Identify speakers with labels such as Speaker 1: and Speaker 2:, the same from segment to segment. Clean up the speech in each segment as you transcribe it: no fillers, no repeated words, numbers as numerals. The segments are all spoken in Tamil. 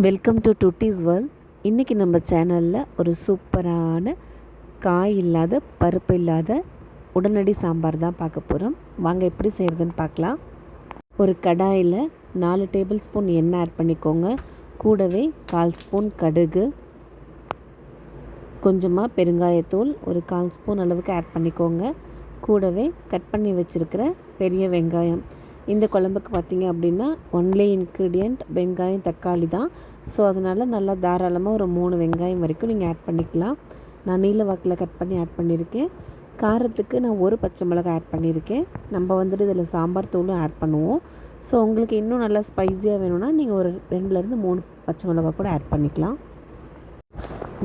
Speaker 1: Welcome to டுட்டீஸ் world. இன்றைக்கி நம்ம சேனலில் ஒரு சூப்பரான காய் இல்லாத பருப்பு இல்லாத உடனடி சாம்பார் தான் பார்க்க போகிறோம். வாங்க எப்படி செய்கிறதுன்னு பார்க்கலாம். ஒரு கடாயில் 4 டேபிள் ஸ்பூன் எண்ணெய் ஆட் பண்ணிக்கோங்க. கூடவே 1/4 ஸ்பூன் கடுகு, கொஞ்சமாக பெருங்காயத்தூள் ஒரு 1/4 ஸ்பூன் அளவுக்கு ஆட் பண்ணிக்கோங்க. கூடவே கட் பண்ணி வச்சுருக்கிற பெரிய வெங்காயம். இந்த குழம்புக்கு பார்த்திங்க அப்படின்னா ஒன்லி இன்க்ரீடியண்ட் வெங்காயம் தக்காளி தான். ஸோ அதனால் நல்லா தாராளமாக ஒரு 3 வெங்காயம் வரைக்கும் நீங்கள் ஆட் பண்ணிக்கலாம். நான் நீல வாக்கில் கட் பண்ணி ஆட் பண்ணியிருக்கேன். காரத்துக்கு நான் ஒரு பச்சை மிளகாய் ஆட் பண்ணியிருக்கேன். நம்ம வந்துட்டு இதில் சாம்பார் தூளும் ஆட் பண்ணுவோம். ஸோ உங்களுக்கு இன்னும் நல்லா ஸ்பைஸியாக வேணும்னா நீங்கள் ஒரு 2லேருந்து 3 பச்சை மிளகாய் கூட ஆட் பண்ணிக்கலாம்.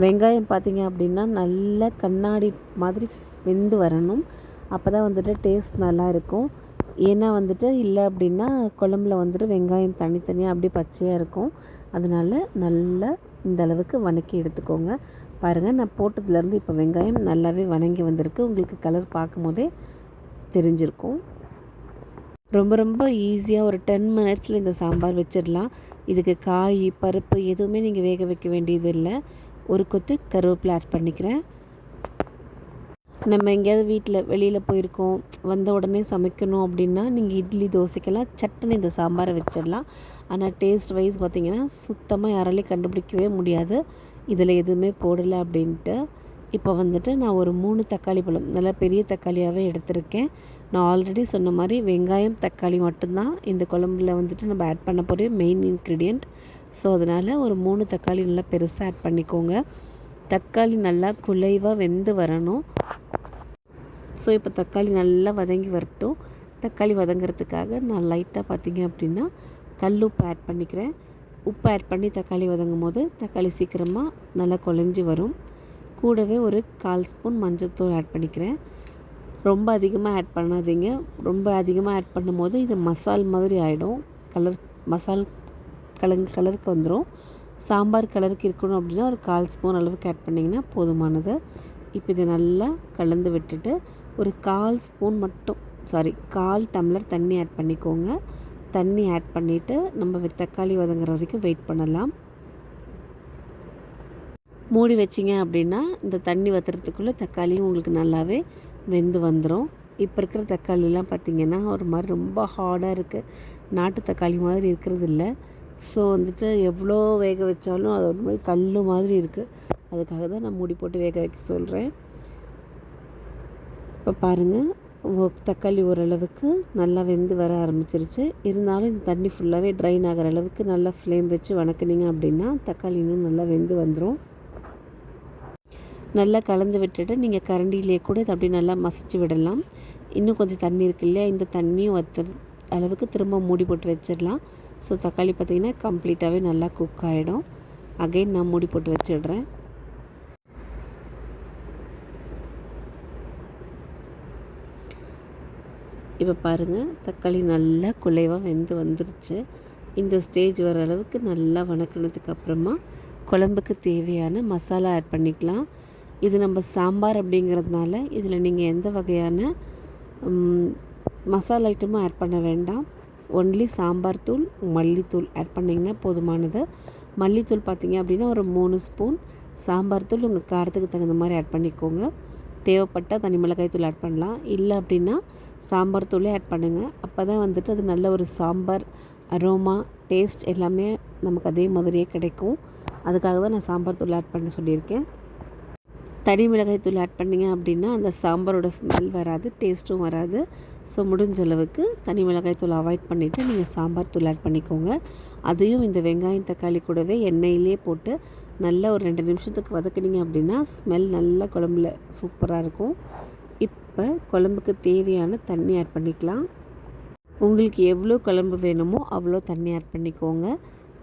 Speaker 1: வெங்காயம் பார்த்திங்க அப்படின்னா நல்லா கண்ணாடி மாதிரி வெந்து வரணும். அப்போ தான் வந்துட்டு டேஸ்ட் நல்லா இருக்கும். ஏன்னா வந்துட்டு இல்லை அப்படின்னா குழம்புல வந்துட்டு வெங்காயம் தனித்தனியாக அப்படியே பச்சையாக இருக்கும். அதனால் நல்லா இந்த அளவுக்கு வதக்கி எடுத்துக்கோங்க. பாருங்கள், நான் போட்டதுலேருந்து இப்போ வெங்காயம் நல்லாவே வதங்கி வந்திருக்கு. உங்களுக்கு கலர் பார்க்கும் போதே தெரிஞ்சிருக்கும். ரொம்ப ரொம்ப ஈஸியாக ஒரு 10 மினிட்ஸில் இந்த சாம்பார் வச்சிடலாம். இதுக்கு காய் பருப்பு எதுவுமே நீங்கள் வேக வைக்க வேண்டியது இல்லை. ஒரு கொத்து கருவேப்பிலை ஆட் பண்ணிக்கிறேன். நம்ம எங்கேயாவது வீட்டில் வெளியில் போயிருக்கோம், வந்த உடனே சமைக்கணும் அப்படின்னா நீங்கள் இட்லி தோசைக்கெல்லாம் சட்டுன்னு இந்த சாம்பாரை வச்சிடலாம். ஆனால் டேஸ்ட் வைஸ் பார்த்திங்கன்னா சுத்தமாக யாராலையும் கண்டுபிடிக்கவே முடியாது இதில் எதுவுமே போடலை அப்படின்ட்டு. இப்போ வந்துட்டு நான் ஒரு 3 தக்காளி பழம் நல்லா பெரிய தக்காளியாகவே எடுத்திருக்கேன். நான் ஆல்ரெடி சொன்ன மாதிரி வெங்காயம் தக்காளி மட்டும்தான் இந்த குழம்புல வந்துட்டு நம்ம ஆட் பண்ண போகிற மெயின் இன்க்ரீடியண்ட். ஸோ அதனால் ஒரு 3 தக்காளி நல்லா பெருசாக ஆட் பண்ணிக்கோங்க. தக்காளி நல்லா குலைவாக வெந்து வரணும். ஸோ இப்போ தக்காளி நல்லா வதங்கி வரட்டும். தக்காளி வதங்கிறதுக்காக நான் லைட்டாக பார்த்திங்க அப்படின்னா கல் உப்பு ஆட் பண்ணிக்கிறேன். உப்பு ஆட் பண்ணி தக்காளி வதங்கும் போது தக்காளி சீக்கிரமாக நல்லா குழஞ்சி வரும். கூடவே ஒரு 1/4 ஸ்பூன் மஞ்சள்தூள் ஆட் பண்ணிக்கிறேன். ரொம்ப அதிகமாக ஆட் பண்ணாதீங்க. ரொம்ப அதிகமாக ஆட் பண்ணும்போது இது மசால் மாதிரி ஆகிடும். மசால் கலருக்கு வந்துடும். சாம்பார் கலருக்கு இருக்கணும் அப்படின்னா ஒரு 1/4 ஸ்பூன் அளவுக்கு ஆட் பண்ணிங்கன்னா போதுமானது. இப்போ இதை நல்லா கலந்து விட்டுட்டு ஒரு 1/4 ஸ்பூன் மட்டும் 1/4 டம்ளர் தண்ணி ஆட் பண்ணிக்கோங்க. தண்ணி ஆட் பண்ணிவிட்டு நம்ம தக்காளி வதங்குற வரைக்கும் வெயிட் பண்ணலாம். மூடி வச்சிங்க அப்படின்னா இந்த தண்ணி வத்துறதுக்குள்ளே தக்காளியும் உங்களுக்கு நல்லாவே வெந்து வந்துடும். இப்போ இருக்கிற தக்காளிலாம் பார்த்திங்கன்னா ஒரு மாதிரி ரொம்ப ஹார்டாக இருக்குது. நாட்டு தக்காளி மாதிரி இருக்கிறது இல்லை. ஸோ வந்துட்டு எவ்வளோ வேக வச்சாலும் அது ஒரு மாதிரி கல் மாதிரி இருக்குது. அதுக்காக தான் நான் மூடி போட்டு வேக வைக்க சொல்கிறேன். இப்போ பாருங்கள், தக்காளி ஓரளவுக்கு நல்லா வெந்து வர ஆரம்பிச்சிருச்சு. இருந்தாலும் இந்த தண்ணி ஃபுல்லாகவே ட்ரைன் ஆகிற அளவுக்கு நல்லா ஃப்ளேம் வச்சு வதக்குனீங்க அப்படின்னா தக்காளி இன்னும் நல்லா வெந்து வந்துடும். நல்லா கலந்து விட்டுட்டு நீங்கள் கரண்டிலேயே கூட இதை அப்படி நல்லா மசிச்சு விடலாம். இன்னும் கொஞ்சம் தண்ணி இருக்கு இல்லையா, இந்த தண்ணியும் வத்துற அளவுக்கு திரும்ப மூடி போட்டு வச்சிடலாம். ஸோ தக்காளி பார்த்திங்கன்னா கம்ப்ளீட்டாகவே நல்லா குக் ஆகிடும். அகைன் நான் மூடி போட்டு வச்சிடுறேன். இப்போ பாருங்கள், தக்காளி நல்லா குலைவாக வெந்து வந்துருச்சு. இந்த ஸ்டேஜ் வர அளவுக்கு நல்லா வதக்கினதுக்கு அப்புறமா குழம்புக்கு தேவையான மசாலா ஆட் பண்ணிக்கலாம். இது நம்ம சாம்பார் அப்படிங்கிறதுனால இதில் நீங்கள் எந்த வகையான மசாலா ஐட்டமும் ஆட் பண்ண வேண்டாம். ஒன்லி சாம்பார் தூள், மல்லித்தூள் ஆட் பண்ணிங்கன்னா போதுமானது. மல்லித்தூள் பார்த்திங்க அப்படின்னா ஒரு 3 ஸ்பூன், சாம்பார் தூள் உங்கள் காரத்துக்கு தகுந்த மாதிரி ஆட் பண்ணிக்கோங்க. தேவைப்பட்டால் தனி மிளகாய் தூள் ஆட் பண்ணலாம். இல்லை அப்படின்னா சாம்பார் தூளே ஆட் பண்ணுங்கள். அப்போ தான் வந்துட்டு அது நல்ல ஒரு சாம்பார் அரோமா டேஸ்ட் எல்லாமே நமக்கு அதே மாதிரியே கிடைக்கும். அதுக்காக தான் நான் சாம்பார் தூள் ஆட் பண்ண சொல்லியிருக்கேன். தனி மிளகாய் தூள் ஆட் பண்ணிங்க அப்படின்னா அந்த சாம்பாரோட ஸ்மெல் வராது, டேஸ்ட்டும் வராது. ஸோ முடிஞ்ச அளவுக்கு தனி மிளகாய் தூள் அவாய்ட் பண்ணிவிட்டு நீங்கள் சாம்பார் தூள் ஆட் பண்ணிக்கோங்க. அதையும் இந்த வெங்காயம் தக்காளி கூடவே எண்ணெயிலே போட்டு நல்லா ஒரு 2 நிமிஷத்துக்கு வதக்குனீங்க அப்படின்னா ஸ்மெல் நல்லா குழம்புல சூப்பராக இருக்கும். இப்போ குழம்புக்கு தேவையான தண்ணி ஆட் பண்ணிக்கலாம். உங்களுக்கு எவ்வளோ குழம்பு வேணுமோ அவ்வளோ தண்ணி ஆட் பண்ணிக்கோங்க.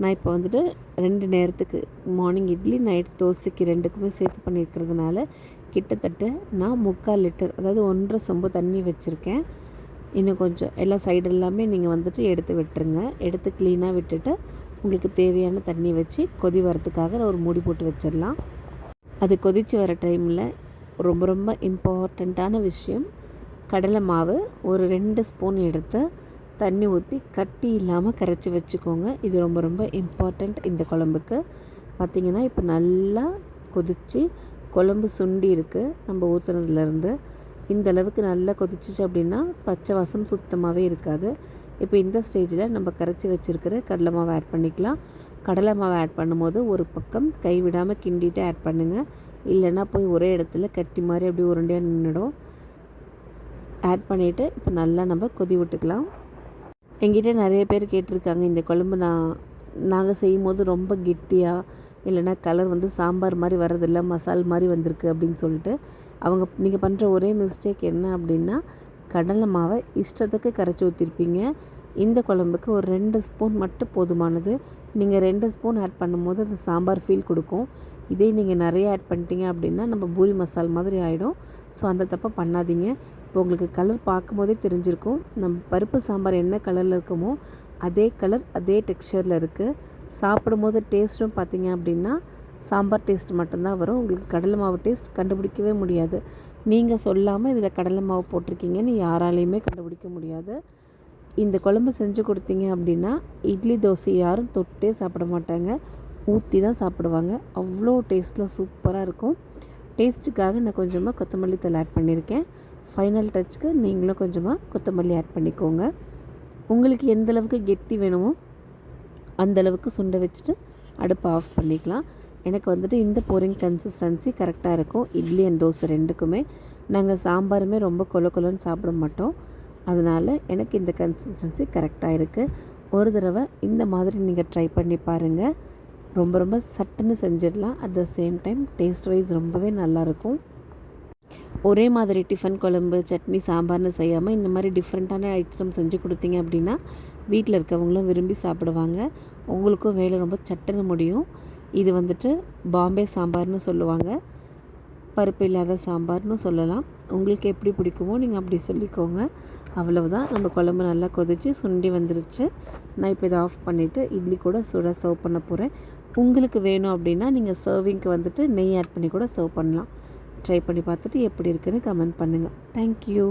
Speaker 1: நான் இப்போ வந்துட்டு 2 நேரத்துக்கு மார்னிங் இட்லி நைட் தோசைக்கு 2க்குமே சேர்த்து பண்ணியிருக்கிறதுனால கிட்டத்தட்ட நான் 3/4 லிட்டர், அதாவது 1.5 சொம்பு தண்ணி வச்சுருக்கேன். இன்னும் கொஞ்சம் எல்லா சைடு எல்லாமே நீங்கள் வந்துட்டு எடுத்து விட்டுருங்க. எடுத்து க்ளீனாக விட்டுட்டு உங்களுக்கு தேவையான தண்ணி வச்சு கொதி வரத்துக்காக நான் ஒரு மூடி போட்டு வச்சிடலாம். அது கொதித்து வர டைமில் ரொம்ப ரொம்ப இம்பார்ட்டண்ட்டான விஷயம், கடலை மாவு ஒரு 2 ஸ்பூன் எடுத்து தண்ணி ஊற்றி கட்டி இல்லாமல் கரைச்சி வச்சுக்கோங்க. இது ரொம்ப ரொம்ப இம்பார்ட்டண்ட் இந்த குழம்புக்கு. பார்த்திங்கன்னா இப்போ நல்லா கொதித்து குழம்பு சுண்டி இருக்குது. நம்ம ஊற்றுனதுலேருந்து இந்த அளவுக்கு நல்லா கொதிச்சிச்சு அப்படின்னா பச்சை வாசம் சுத்தமாகவே இருக்காது. இப்போ இந்த ஸ்டேஜில் நம்ம கரைச்சி வச்சுருக்கிற கடலை மாவை ஆட் பண்ணிக்கலாம். கடலை மாவை ஆட் பண்ணும்போது ஒரு பக்கம் கை விடாமல் கிண்டிட்டு ஆட் பண்ணுங்கள். இல்லைன்னா போய் ஒரே இடத்துல கட்டி மாதிரி அப்படியே உருண்டையாக நின்றுடும். ஆட் பண்ணிவிட்டு இப்போ நல்லா நம்ம கொதி விட்டுக்கலாம். எங்கிட்ட நிறைய பேர் கேட்டிருக்காங்க, இந்த குழம்பு நாங்கள் செய்யும்போது ரொம்ப கெட்டியாக இல்லைனா கலர் வந்து சாம்பார் மாதிரி வர்றதில்ல, மசால் மாதிரி வந்திருக்கு அப்படின்னு சொல்லிட்டு. நீங்கள் பண்ணுற ஒரே மிஸ்டேக் என்ன அப்படின்னா, கடலை மாவை இஷ்டத்துக்கு கரைச்சி ஊற்றிருப்பீங்க. இந்த குழம்புக்கு ஒரு 2 ஸ்பூன் மட்டும் போதுமானது. நீங்கள் 2 ஸ்பூன் ஆட் பண்ணும்போது அது சாம்பார் ஃபீல் கொடுக்கும். இதே நீங்கள் நிறைய ஆட் பண்ணிட்டீங்க அப்படின்னா நம்ம பூரி மசால் மாதிரி ஆகிடும். ஸோ அந்த தப்பை பண்ணாதீங்க. இப்போ உங்களுக்கு கலர் பார்க்கும்போதே தெரிஞ்சிருக்கும், நம்ம பருப்பு சாம்பார் என்ன கலரில் இருக்குமோ அதே கலர் அதே டெக்ஸ்சரில் இருக்குது. சாப்பிடும்போது டேஸ்ட்டும் பார்த்திங்க அப்படின்னா சாம்பார் டேஸ்ட் மட்டும்தான் வரும். உங்களுக்கு கடலை மாவு டேஸ்ட் கண்டுபிடிக்கவே முடியாது. நீங்கள் சொல்லாமல் இதில் கடலை மாவு போட்டிருக்கீங்கன்னு யாராலையுமே கண்டுபிடிக்க முடியாது. இந்த குழம்பு செஞ்சு கொடுத்தீங்க அப்படின்னா இட்லி தோசை யாரும் தொட்டே சாப்பிட மாட்டாங்க, ஊற்றி தான் சாப்பிடுவாங்க. அவ்வளோ டேஸ்ட்டில் சூப்பராக இருக்கும். டேஸ்ட்டுக்காக நான் கொஞ்சமாக கொத்தமல்லி தழை ஆட் பண்ணியிருக்கேன். ஃபைனல் டச்சுக்கு நீங்களும் கொஞ்சமாக கொத்தமல்லி ஆட் பண்ணிக்கோங்க. உங்களுக்கு எந்தளவுக்கு கெட்டி வேணுமோ அந்தளவுக்கு சுண்டை வச்சுட்டு அடுப்பை ஆஃப் பண்ணிக்கலாம். எனக்கு வந்துட்டு இந்த போரிங் கன்சிஸ்டன்சி கரெக்டாக இருக்கும். இட்லி அண்ட் தோசை ரெண்டுக்குமே. நாங்கள் சாம்பாருமே ரொம்ப கொலன்னு சாப்பிட மாட்டோம். அதனால் எனக்கு இந்த கன்சிஸ்டன்சி கரெக்டாக இருக்குது. ஒரு தடவை இந்த மாதிரி நீங்கள் ட்ரை பண்ணி பாருங்கள். ரொம்ப ரொம்ப சட்டுன்னு செஞ்சிடலாம். At the same time taste wise ரொம்பவே நல்லாயிருக்கும். ஒரே மாதிரி டிஃபன் குழம்பு, சட்னி, சாம்பார்னு செய்யாமல் இந்த மாதிரி டிஃப்ரெண்ட்டான ஐட்டம் செஞ்சு கொடுத்தீங்க அப்படின்னா வீட்டில் இருக்கவங்களும் விரும்பி சாப்பிடுவாங்க. உங்களுக்கும் வேலை ரொம்ப சட்டுன்னு முடியும். இது வந்துட்டு பாம்பே சாம்பார்னு சொல்லுவாங்க, பருப்பு இல்லாத சாம்பார்னு சொல்லலாம். உங்களுக்கு எப்படி பிடிக்குமோ நீங்கள் அப்படி சொல்லிக்கோங்க. அவ்வளவுதான். நம்ம குழம்பு நல்லா கொதித்து சுண்டி வந்துருச்சு. நான் இப்போ இதை ஆஃப் பண்ணிவிட்டு இட்லி கூட சூடாக சர்வ் பண்ண போகிறேன். உங்களுக்கு வேணும் அப்படின்னா நீங்கள் சர்விங்க்கு வந்துட்டு நெய் ஆட் பண்ணி கூட சர்வ் பண்ணலாம். ட்ரை பண்ணி பார்த்துட்டு எப்படி இருக்குன்னு கமெண்ட் பண்ணுங்கள். தேங்க்யூ.